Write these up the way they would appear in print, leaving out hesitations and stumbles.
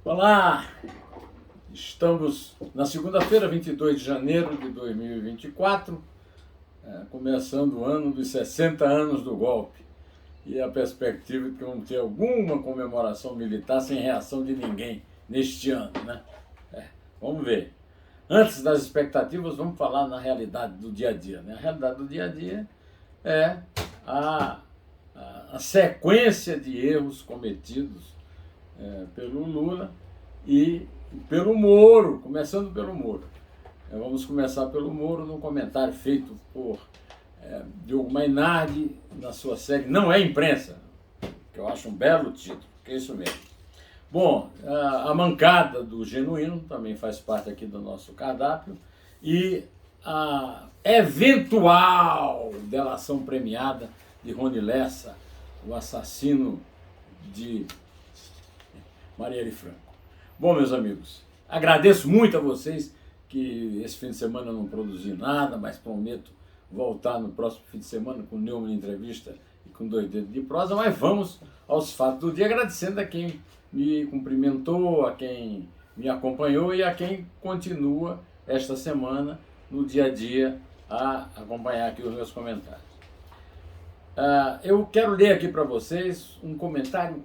Olá, estamos na segunda-feira, 22 de janeiro de 2024, começando o ano dos 60 anos do golpe e a perspectiva de que vamos ter alguma comemoração militar sem reação de ninguém neste ano, né? Vamos ver. Antes das expectativas, vamos falar na realidade do dia a dia, né? A realidade do dia a dia é a sequência de erros cometidos pelo Lula e pelo Moro, começando pelo Moro. Vamos começar pelo Moro num comentário feito por Diogo Mainardi na sua série Não é Imprensa, que eu acho um belo título, que é isso mesmo. Bom, a mancada do Genuíno também faz parte aqui do nosso cardápio e a eventual delação premiada de Rony Lessa, o assassino de Marielle Franco. Bom, meus amigos, agradeço muito a vocês que esse fim de semana eu não produzi nada, mas prometo voltar no próximo fim de semana com Neumann Entrevista e com 2 Dedos de Prosa, mas vamos aos fatos do dia, agradecendo a quem me cumprimentou, a quem me acompanhou e a quem continua esta semana no dia a dia a acompanhar aqui os meus comentários. Eu quero ler aqui para vocês um comentário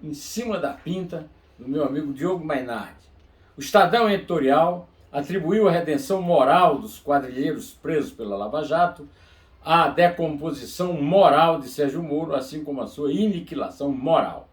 em cima da pinta do meu amigo Diogo Mainardi. O Estadão Editorial atribuiu a redenção moral dos quadrilheiros presos pela Lava Jato à decomposição moral de Sérgio Moro, assim como a sua aniquilação moral.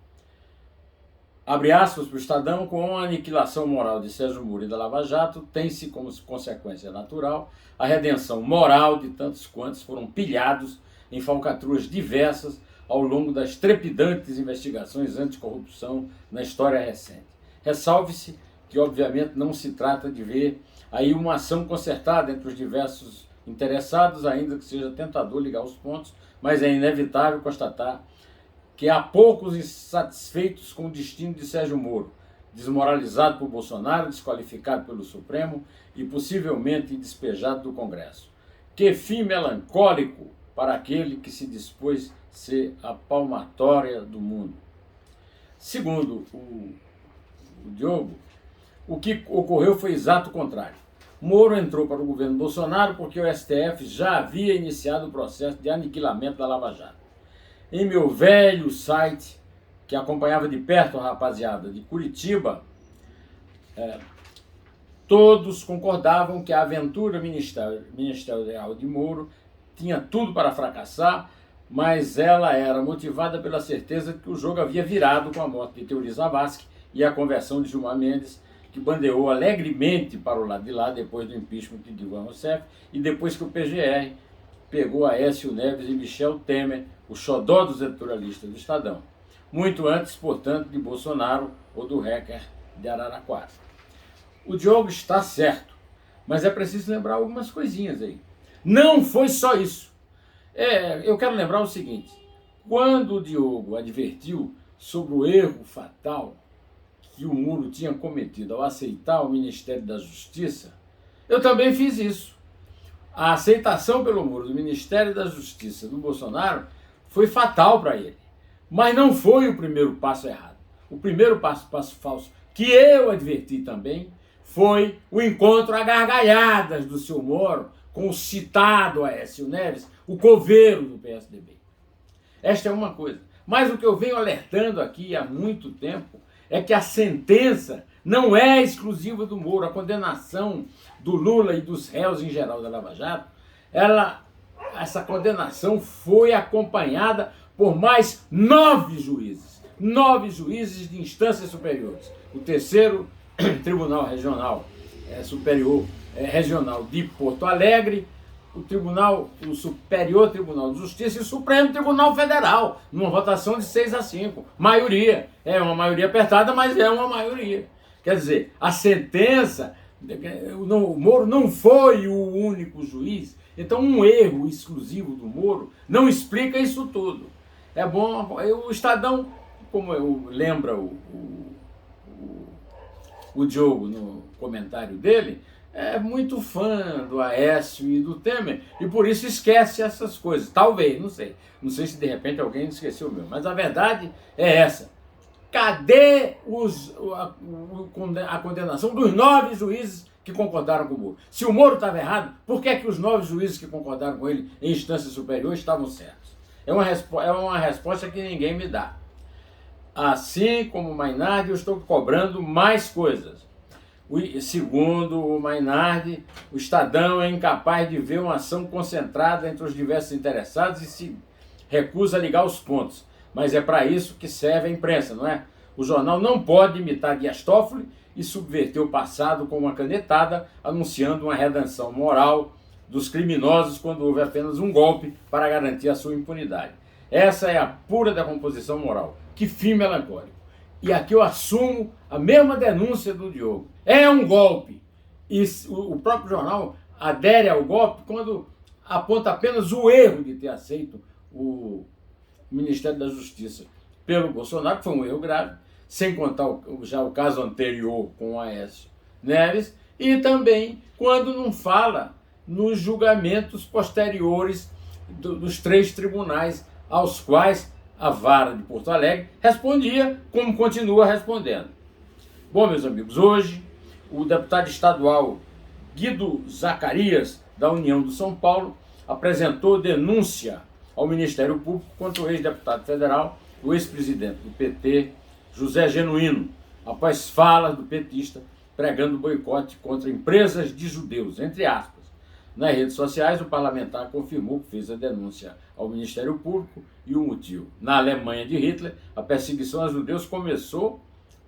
Abre aspas para o Estadão: com a aniquilação moral de Sérgio Moro e da Lava Jato, tem-se como consequência natural a redenção moral de tantos quantos foram pilhados em falcatruas diversas ao longo das trepidantes investigações anticorrupção na história recente. Ressalve-se que, obviamente, não se trata de ver aí uma ação concertada entre os diversos interessados, ainda que seja tentador ligar os pontos, mas é inevitável constatar que há poucos insatisfeitos com o destino de Sérgio Moro, desmoralizado por Bolsonaro, desqualificado pelo Supremo e possivelmente despejado do Congresso. Que fim melancólico para aquele que se dispôs a ser a palmatória do mundo. Segundo o Diogo, o que ocorreu foi exato o contrário. Moro entrou para o governo Bolsonaro porque o STF já havia iniciado o processo de aniquilamento da Lava Jato. Em meu velho site, que acompanhava de perto a rapaziada de Curitiba, todos concordavam que a aventura ministerial de Moro tinha tudo para fracassar, mas ela era motivada pela certeza de que o jogo havia virado com a morte de Teori Zavascki e a conversão de Gilmar Mendes, que bandeou alegremente para o lado de lá depois do impeachment de Dilma Rousseff e depois que o PGR pegou Aécio Neves e Michel Temer, o xodó dos editorialistas do Estadão. Muito antes, portanto, de Bolsonaro ou do hacker de Araraquara. O Diogo está certo, mas é preciso lembrar algumas coisinhas aí. Não foi só isso. Eu quero lembrar o seguinte: quando o Diogo advertiu sobre o erro fatal que o Moro tinha cometido ao aceitar o Ministério da Justiça, eu também fiz isso. A aceitação pelo Moro do Ministério da Justiça do Bolsonaro foi fatal para ele, mas não foi o primeiro passo errado. O primeiro passo falso, que eu adverti também, foi o encontro a gargalhadas do seu Moro com o citado Aécio Neves, o coveiro do PSDB. Esta é uma coisa. Mas o que eu venho alertando aqui há muito tempo é que a sentença não é exclusiva do Moro. A condenação do Lula e dos réus em geral da Lava Jato, essa condenação foi acompanhada por mais 9 juízes. 9 juízes de instâncias superiores. O terceiro Tribunal Regional Superior Regional de Porto Alegre, o Superior Tribunal de Justiça e o Supremo Tribunal Federal, numa votação de 6-5. Maioria. É uma maioria apertada, mas é uma maioria. Quer dizer, a sentença, o Moro não foi o único juiz, então um erro exclusivo do Moro não explica isso tudo. É bom, o Estadão, como lembra o Diogo no comentário dele, é muito fã do Aécio e do Temer, e por isso esquece essas coisas. Talvez, não sei. Não sei se de repente alguém esqueceu mesmo, mas a verdade é essa. cadê a condenação dos 9 juízes que concordaram com o Moro? Se o Moro estava errado, por que é que os 9 juízes que concordaram com ele em instância superior estavam certos? É uma resposta que ninguém me dá. Assim como o Mainardi, eu estou cobrando mais coisas. Segundo o Mainardi, o Estadão é incapaz de ver uma ação concentrada entre os diversos interessados e se recusa a ligar os pontos. Mas é para isso que serve a imprensa, não é? O jornal não pode imitar Dias Toffoli e subverter o passado com uma canetada, anunciando uma redenção moral dos criminosos quando houve apenas um golpe para garantir a sua impunidade. Essa é a pura decomposição moral. Que fim melancólico. E aqui eu assumo a mesma denúncia do Diogo. É um golpe. E o próprio jornal adere ao golpe quando aponta apenas o erro de ter aceito o Ministério da Justiça pelo Bolsonaro, que foi um erro grave, sem contar já o caso anterior com o Aécio Neves, e também quando não fala nos julgamentos posteriores dos 3 tribunais aos quais a vara de Porto Alegre respondia, como continua respondendo. Bom, meus amigos, hoje o deputado estadual Guido Zacarias, da União do São Paulo, apresentou denúncia ao Ministério Público contra o ex-deputado federal, o ex-presidente do PT, José Genuíno, após falas do petista pregando boicote contra empresas de judeus, entre aspas. Nas redes sociais, o parlamentar confirmou que fez a denúncia ao Ministério Público e o motivo. Na Alemanha de Hitler, a perseguição aos judeus começou,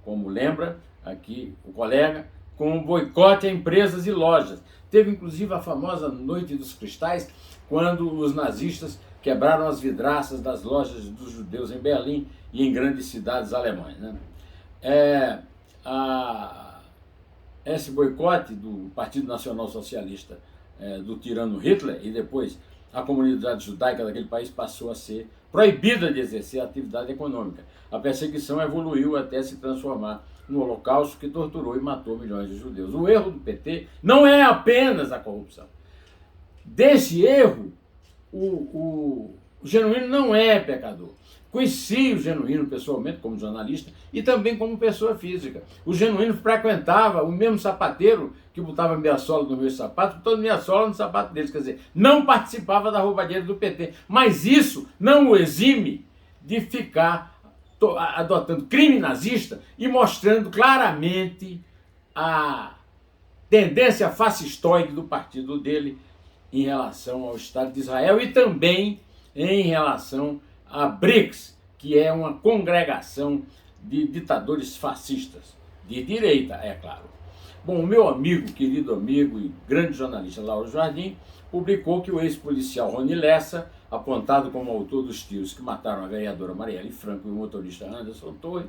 como lembra aqui o colega, com um boicote a empresas e lojas. Teve inclusive a famosa Noite dos Cristais, quando os nazistas quebraram as vidraças das lojas dos judeus em Berlim e em grandes cidades alemãs, né? Esse boicote do Partido Nacional Socialista do tirano Hitler, e depois a comunidade judaica daquele país passou a ser proibida de exercer atividade econômica. A perseguição evoluiu até se transformar no Holocausto, que torturou e matou milhões de judeus. O erro do PT não é apenas a corrupção. Desse erro, o Genuíno não é pecador. Conheci o Genuíno pessoalmente como jornalista e também como pessoa física. O Genuíno frequentava o mesmo sapateiro que botava meia sola nos meus sapatos, botando meia sola no sapato deles. Quer dizer, não participava da roubalheira do PT. Mas isso não o exime de ficar adotando crime nazista e mostrando claramente a tendência fascistoide do partido dele em relação ao Estado de Israel e também em relação a BRICS, que é uma congregação de ditadores fascistas, de direita, é claro. Bom, o meu amigo, querido amigo e grande jornalista Lauro Jardim, publicou que o ex-policial Rony Lessa, apontado como autor dos tiros que mataram a vereadora Marielle Franco e o motorista Anderson Torres,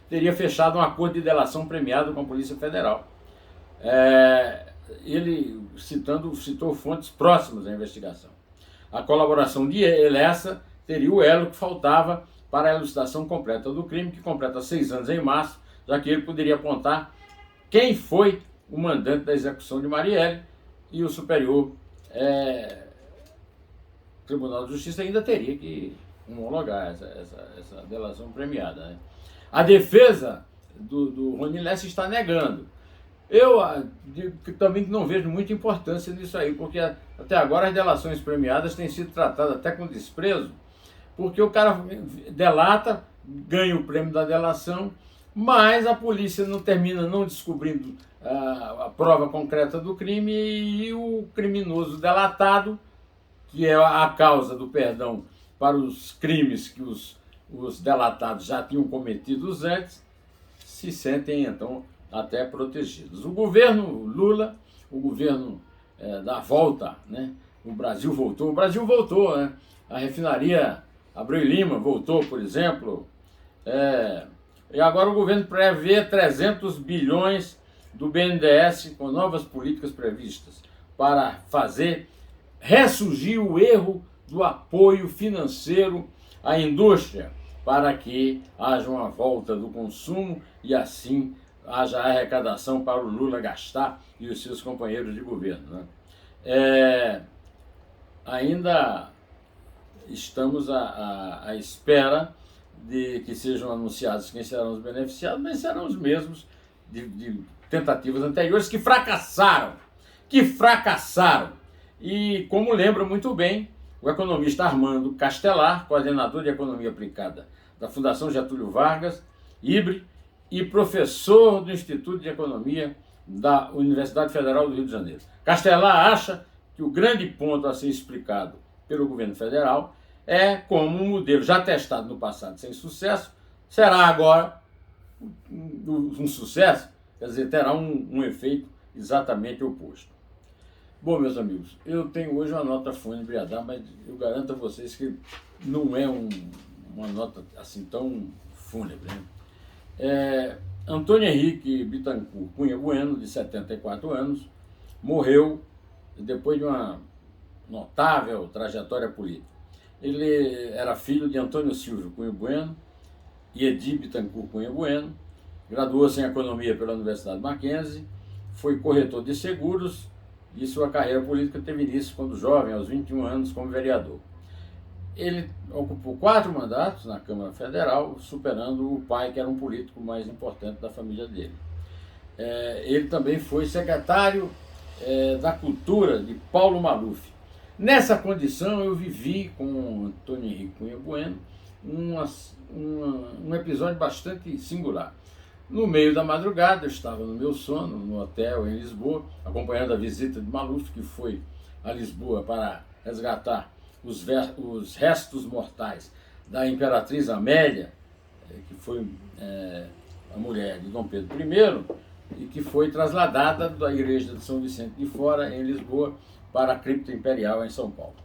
teria fechado um acordo de delação premiado com a Polícia Federal. Ele citou fontes próximas à investigação. A colaboração de Lessa teria o elo que faltava para a elucidação completa do crime, que completa 6 anos em março, já que ele poderia apontar quem foi o mandante da execução de Marielle, e o Superior Tribunal de Justiça ainda teria que homologar essa delação premiada, né? A defesa do Rony Lessa está negando. Eu também não vejo muita importância nisso aí, porque até agora as delações premiadas têm sido tratadas até com desprezo, porque o cara delata, ganha o prêmio da delação, mas a polícia não termina não descobrindo a prova concreta do crime, e o criminoso delatado, que é a causa do perdão para os crimes que os delatados já tinham cometidos antes, se sentem então até protegidos. O governo Lula, o governo da volta, né? O Brasil voltou, né? A refinaria Abreu e Lima voltou, por exemplo, e agora o governo prevê 300 bilhões do BNDES com novas políticas previstas para fazer ressurgir o erro do apoio financeiro à indústria, para que haja uma volta do consumo e assim haja arrecadação para o Lula gastar e os seus companheiros de governo, né? Ainda estamos à espera de que sejam anunciados quem serão os beneficiados, mas serão os mesmos de tentativas anteriores que fracassaram. E, como lembra muito bem o economista Armando Castelar, coordenador de Economia Aplicada da Fundação Getúlio Vargas, IBRE, e professor do Instituto de Economia da Universidade Federal do Rio de Janeiro. Castelar acha que o grande ponto a ser explicado pelo governo federal é como um modelo já testado no passado sem sucesso será agora um sucesso, quer dizer, terá um efeito exatamente oposto. Bom, meus amigos, eu tenho hoje uma nota fúnebre a dar, mas eu garanto a vocês que não é uma nota assim tão fúnebre, né? Antônio Henrique Bittencourt Cunha Bueno, de 74 anos, morreu depois de uma notável trajetória política. Ele era filho de Antônio Silvio Cunha Bueno e Edi Bittencourt Cunha Bueno, graduou-se em Economia pela Universidade Mackenzie, foi corretor de seguros e sua carreira política teve início quando jovem, aos 21 anos, como vereador. Ele ocupou 4 mandatos na Câmara Federal, superando o pai, que era um político mais importante da família dele. Ele também foi secretário da Cultura de Paulo Maluf. Nessa condição, eu vivi com Antônio Henrique Cunha Bueno um episódio bastante singular. No meio da madrugada, eu estava no meu sono, no hotel em Lisboa, acompanhando a visita de Maluf, que foi a Lisboa para resgatar os restos mortais da Imperatriz Amélia, que foi a mulher de Dom Pedro I, e que foi trasladada da igreja de São Vicente de Fora, em Lisboa, para a cripta imperial em São Paulo.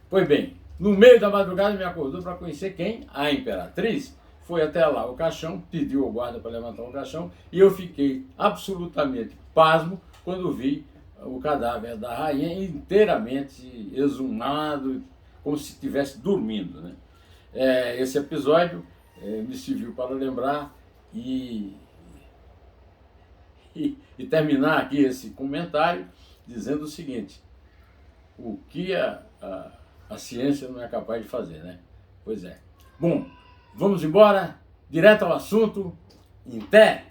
Pois bem, no meio da madrugada me acordou para conhecer quem? A Imperatriz. Foi até lá o caixão, pediu ao guarda para levantar o caixão, e eu fiquei absolutamente pasmo quando vi o cadáver da rainha inteiramente exumado, como se estivesse dormindo, né? Esse episódio me serviu para lembrar e terminar aqui esse comentário dizendo o seguinte: o que a ciência não é capaz de fazer, né? Pois é. Bom, vamos embora, direto ao assunto. Em pé!